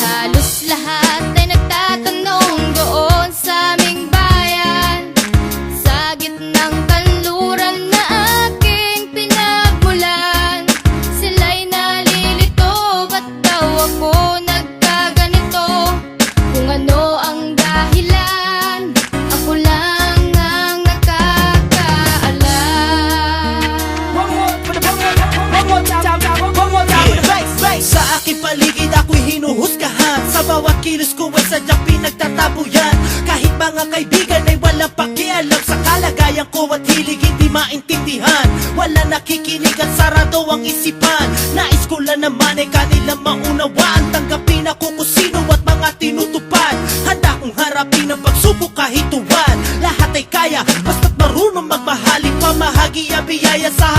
Halos lahat ay nagtatanong doon sa aming bayan, sa gitnang kanluran na aking pinagmulan. Sila'y nalilito, ba't daw ako nagkaganito? Kung ano ang dahilan, ako lang ang nakakaalam. Sa aking paligid ako'y hinuhusgahan, sa bawat kilos ko ay sadyang pinagtatabuyan. Kahit mga kaibigan ay walang pakialam sa kalagayan ko at hilig hindi maintindihan. Wala nakikinig at sarado ang isipan. Nais ko lang naman ay kanilang maunawaan, tanggapin ako kung sino at mga tinutupad. Handa kong harapin ang pagsubok kahit tuwan. Lahat ay kaya basta't marunong magmahaling pamahagi ang biyaya sa